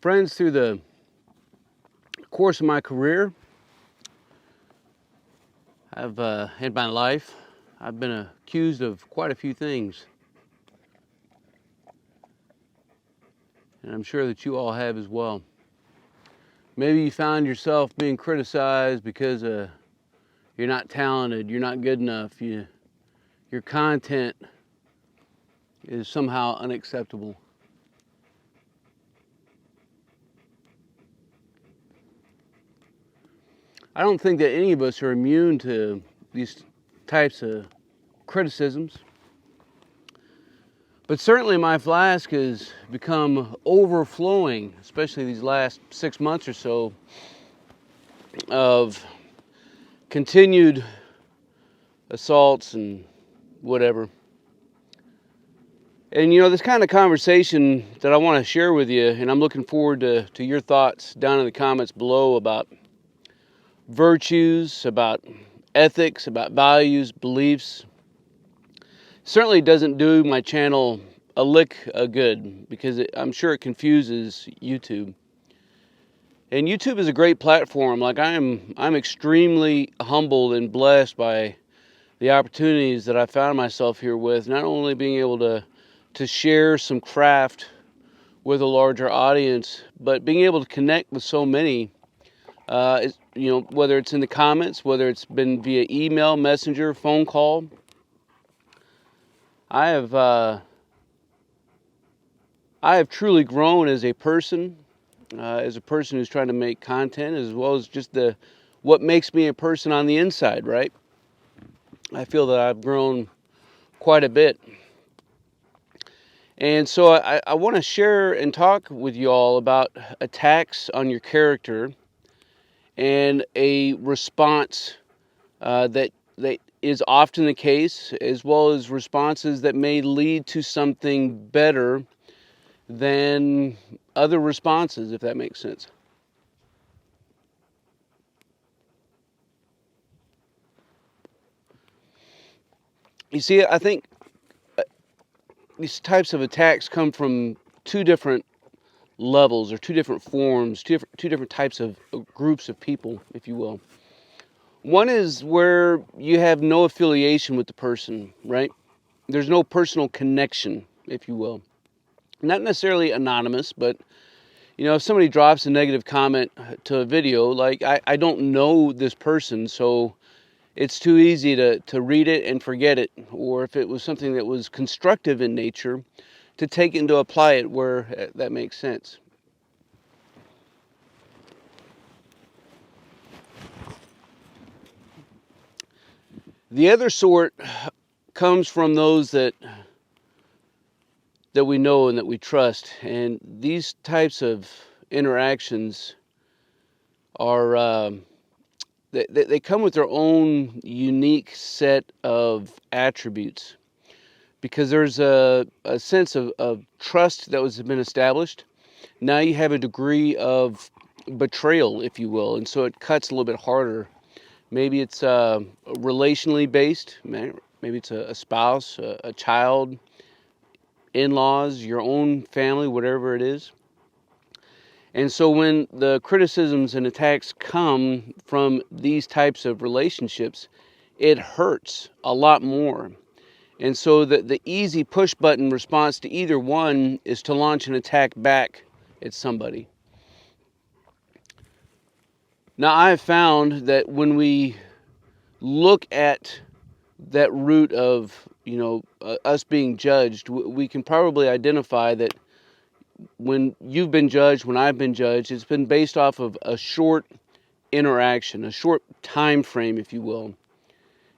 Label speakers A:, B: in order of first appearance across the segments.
A: Friends, through the course of my career, in my life, I've been accused of quite a few things. And I'm sure that you all have as well. Maybe you found yourself being criticized because you're not talented, you're not good enough, your content is somehow unacceptable. I don't think that any of us are immune to these types of criticisms. But certainly my flask has become overflowing, especially these last 6 months or so, of continued assaults and whatever. And this kind of conversation that I want to share with you, and I'm looking forward to your thoughts down in the comments below about virtues, about ethics, about values, beliefs. Certainly doesn't do my channel a lick of good, because I'm sure it confuses YouTube. And YouTube is a great platform. Like I'm extremely humbled and blessed by the opportunities that I found myself here with, not only being able to share some craft with a larger audience, but being able to connect with so many. Whether it's in the comments, whether it's been via email, messenger, phone call. I have truly grown as a person who's trying to make content, as well as just what makes me a person on the inside, right? I feel that I've grown quite a bit. And so I want to share and talk with you all about attacks on your character and a response that is often the case, as well as responses that may lead to something better than other responses, if that makes sense. You see, I think these types of attacks come from two different levels, or two different forms, two different types of groups of people, if you will. One is where you have no affiliation with the person, right? There's no personal connection, if you will. Not necessarily anonymous, but if somebody drops a negative comment to a video, like I don't know this person, so it's too easy to read it and forget it. Or if it was something that was constructive in nature, to take it and to apply it where that makes sense. The other sort comes from those that we know and that we trust. And these types of interactions are, they come with their own unique set of attributes. Because there's a sense of trust that has been established. Now you have a degree of betrayal, if you will, and so it cuts a little bit harder. Maybe it's relationally based. Maybe it's a spouse, a child, in-laws, your own family, whatever it is. And so when the criticisms and attacks come from these types of relationships, it hurts a lot more. And so the easy push button response to either one is to launch an attack back at somebody. Now, I have found that when we look at that root of, us being judged, we can probably identify that when you've been judged, when I've been judged, it's been based off of a short interaction, a short time frame, if you will.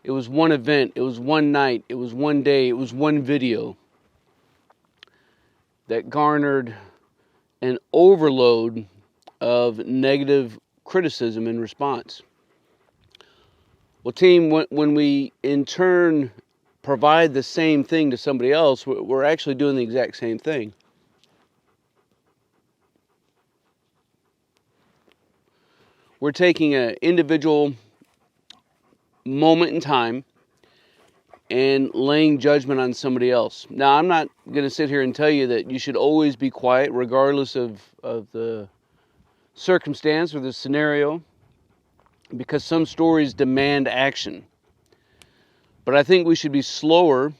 A: It was one event, it was one night, it was one day, it was one video that garnered an overload of negative criticism in response. Well, team, when we in turn provide the same thing to somebody else, we're actually doing the exact same thing. We're taking an individual moment in time and laying judgment on somebody else. Now, I'm not going to sit here and tell you that you should always be quiet regardless of the circumstance or the scenario, because some stories demand action. But I think we should be slower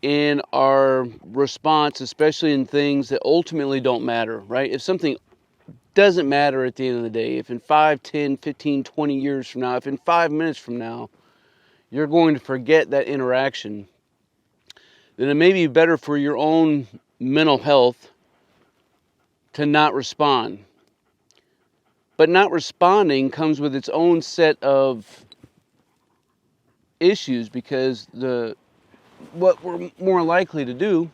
A: in our response, especially in things that ultimately don't matter, right? If something doesn't matter at the end of the day, if in 5, 10, 15, 20 years from now, if in 5 minutes from now, you're going to forget that interaction, then it may be better for your own mental health to not respond. But not responding comes with its own set of issues, because what we're more likely to do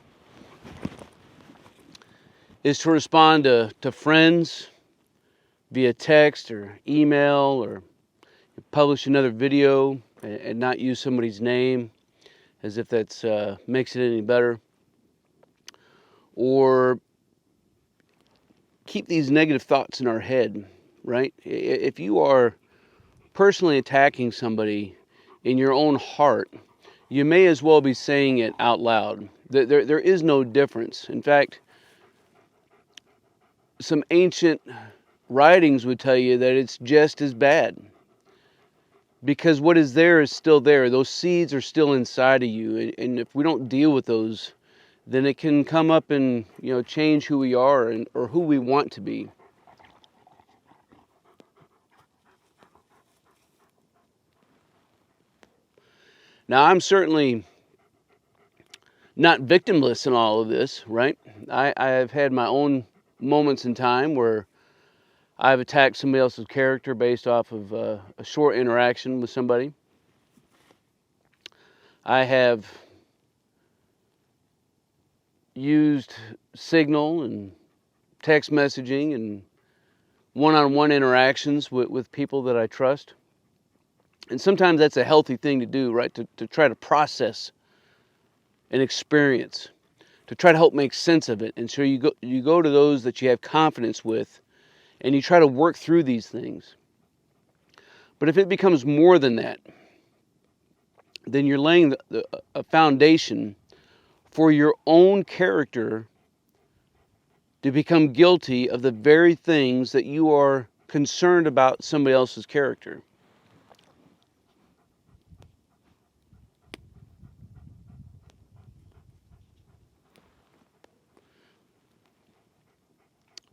A: is to respond to friends via text or email, or publish another video and not use somebody's name as if that's makes it any better, or keep these negative thoughts in our head, right? If you are personally attacking somebody in your own heart, you may as well be saying it out loud. There is no difference. In fact, some ancient writings would tell you that it's just as bad, because what is there is still there. Those seeds are still inside of you, and if we don't deal with those, then it can come up and change who we are or who we want to be. Now, I'm certainly not victimless in all of this, right? I have had my own moments in time where I've attacked somebody else's character based off of a short interaction with somebody. I have used Signal and text messaging and one-on-one interactions with people that I trust. And sometimes that's a healthy thing to do, right? To try to process an experience, to try to help make sense of it. And so you go to those that you have confidence with, and you try to work through these things. But if it becomes more than that, then you're laying a foundation for your own character to become guilty of the very things that you are concerned about somebody else's character.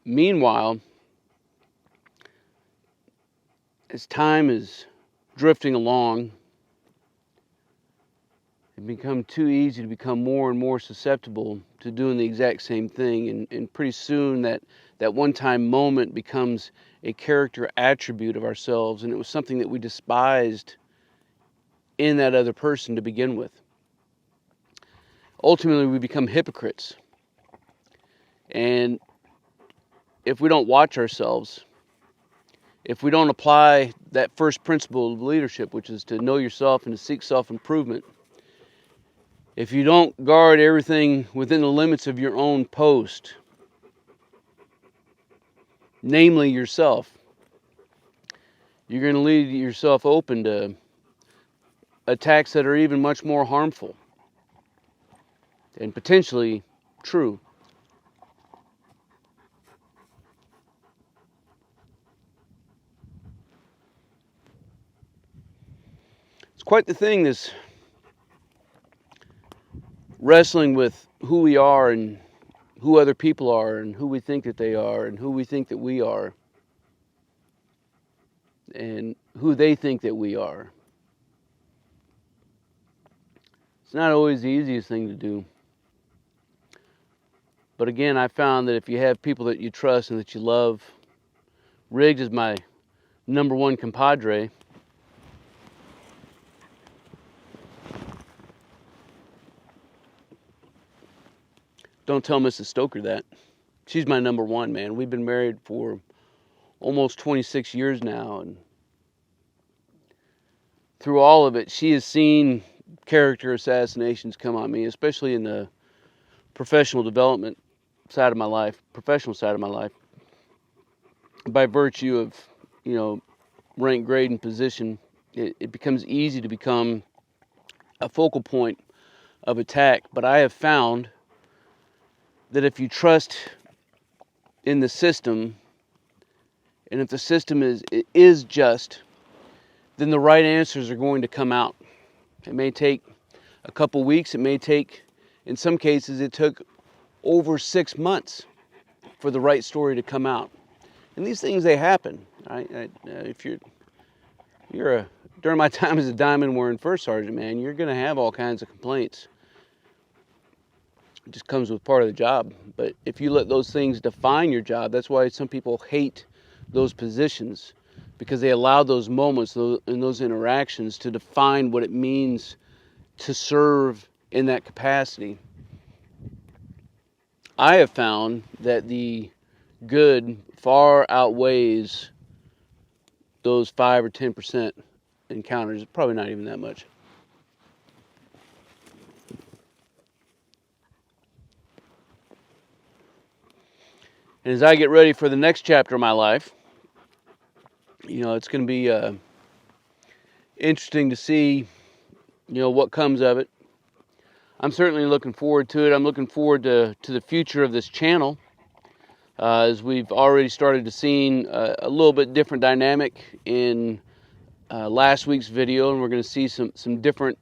A: Meanwhile, as time is drifting along, it becomes too easy to become more and more susceptible to doing the exact same thing. And pretty soon that one-time moment becomes a character attribute of ourselves, and it was something that we despised in that other person to begin with. Ultimately, we become hypocrites. And if we don't watch ourselves, if we don't apply that first principle of leadership, which is to know yourself and to seek self-improvement, if you don't guard everything within the limits of your own post, namely yourself, you're going to leave yourself open to attacks that are even much more harmful and potentially true. It's quite the thing, this wrestling with who we are and who other people are and who we think that they are and who we think that we are and who they think that we are. It's not always the easiest thing to do. But again, I found that if you have people that you trust and that you love, Riggs is my number one compadre. Don't tell Mrs. Stoker that. She's my number one, man. We've been married for almost 26 years now, and through all of it, she has seen character assassinations come on me, especially in the professional development side of my life, professional side of my life, by virtue of, rank, grade, and position. It becomes easy to become a focal point of attack. But I have found that if you trust in the system, and if the system is just, then the right answers are going to come out. It may take a couple weeks. It may take, in some cases, it took over 6 months for the right story to come out. And these things, they happen. If during my time as a diamond wearing first sergeant, man, you're going to have all kinds of complaints. It just comes with part of the job. But if you let those things define your job, that's why some people hate those positions, because they allow those moments and those interactions to define what it means to serve in that capacity. I have found that the good far outweighs those 5 or 10% encounters. Probably not even that much. And as I get ready for the next chapter of my life, it's going to be interesting to see, what comes of it. I'm certainly looking forward to it. I'm looking forward to the future of this channel, as we've already started to see a little bit different dynamic in last week's video, and we're going to see some different,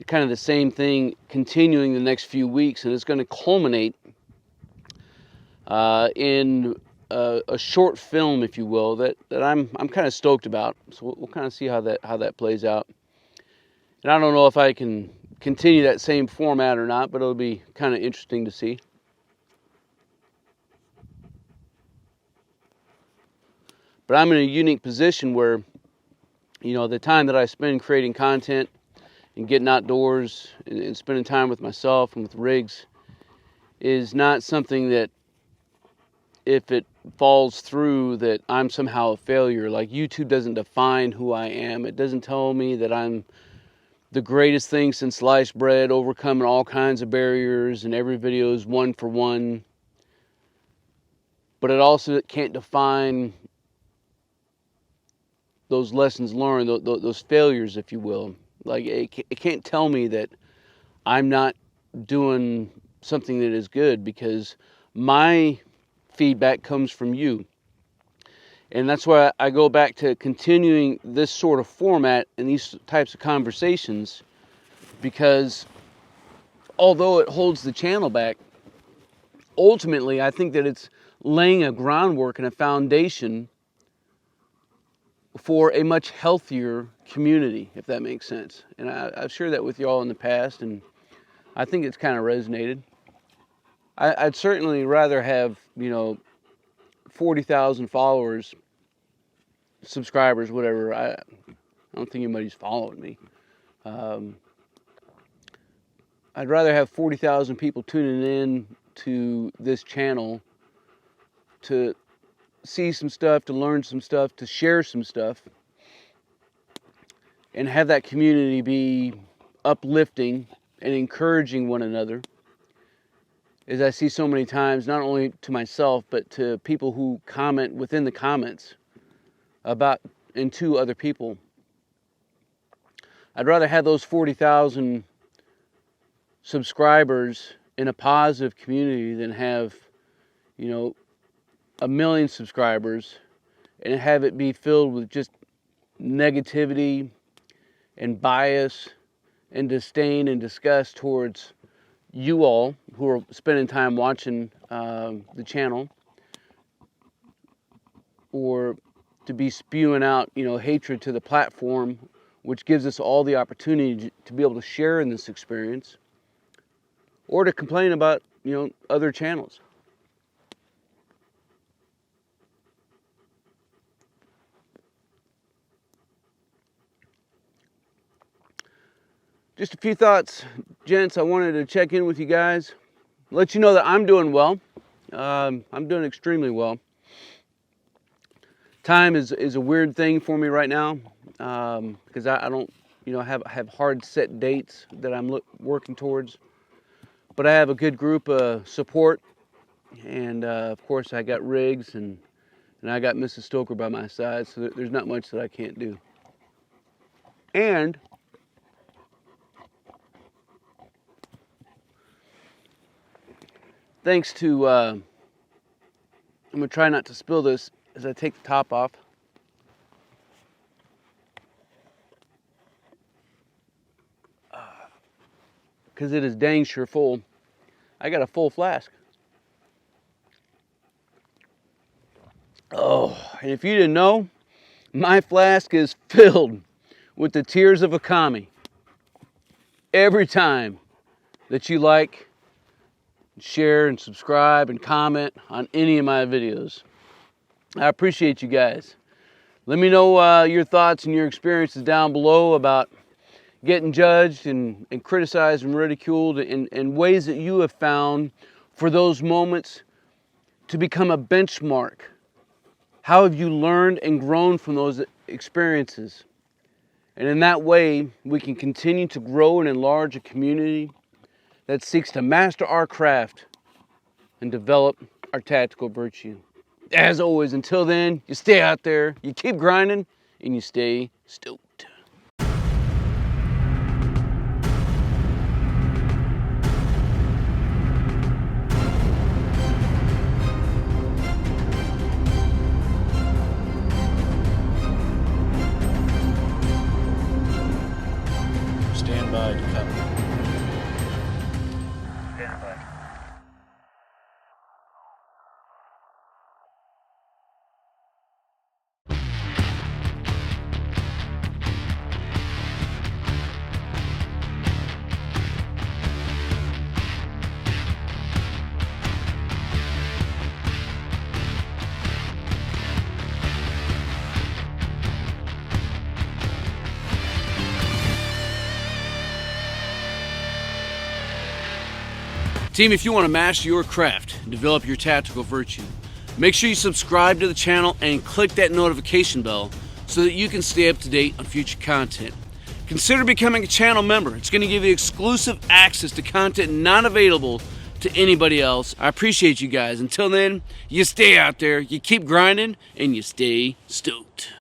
A: kind of the same thing continuing the next few weeks, and it's going to culminate in a short film, if you will, that I'm kind of stoked about. So we'll kind of see how that plays out. And I don't know if I can continue that same format or not, but it'll be kind of interesting to see. But I'm in a unique position where, the time that I spend creating content and getting outdoors and spending time with myself and with rigs is not something that, if it falls through, that I'm somehow a failure. Like, YouTube doesn't define who I am. It doesn't tell me that I'm the greatest thing since sliced bread, overcoming all kinds of barriers, and every video is 1 for 1. But it also can't define those lessons learned, those failures, if you will. Like, it can't tell me that I'm not doing something that is good, because my feedback comes from you. And that's why I go back to continuing this sort of format and these types of conversations, because although it holds the channel back, ultimately I think that it's laying a groundwork and a foundation for a much healthier community, if that makes sense. And I've shared that with you all in the past, and I think it's kind of resonated. I'd certainly rather have, 40,000 followers, subscribers, whatever. I don't think anybody's following me. I'd rather have 40,000 people tuning in to this channel to see some stuff, to learn some stuff, to share some stuff, and have that community be uplifting and encouraging one another, as I see so many times, not only to myself, but to people who comment within the comments about and to other people. I'd rather have those 40,000 subscribers in a positive community than have, 1 million subscribers and have it be filled with just negativity and bias and disdain and disgust towards you all who are spending time watching the channel, or to be spewing out, hatred to the platform, which gives us all the opportunity to be able to share in this experience, or to complain about, other channels. Just a few thoughts, gents. I wanted to check in with you guys, let you know that I'm doing well. I'm doing extremely well. Time is a weird thing for me right now, because I don't, have hard set dates that I'm working towards. But I have a good group of support, and of course I got rigs, and I got Mrs. Stoker by my side, so there's not much that I can't do. And thanks to, I'm going to try not to spill this as I take the top off. Because it is dang sure full. I got a full flask. Oh, and if you didn't know, my flask is filled with the tears of a commie. Every time that you like, share, and subscribe and comment on any of my videos. I appreciate you guys. Let me know your thoughts and your experiences down below about getting judged and criticized and ridiculed in ways that you have found for those moments to become a benchmark. How have you learned and grown from those experiences? And in that way, we can continue to grow and enlarge a community that seeks to master our craft and develop our tactical virtue. As always, until then, you stay out there, you keep grinding, and you stay stoked.
B: Stand by to cover.
A: Stand by. Team, if you want to master your craft and develop your tactical virtue, make sure you subscribe to the channel and click that notification bell so that you can stay up to date on future content. Consider becoming a channel member. It's going to give you exclusive access to content not available to anybody else. I appreciate you guys. Until then, you stay out there, you keep grinding, and you stay stoked.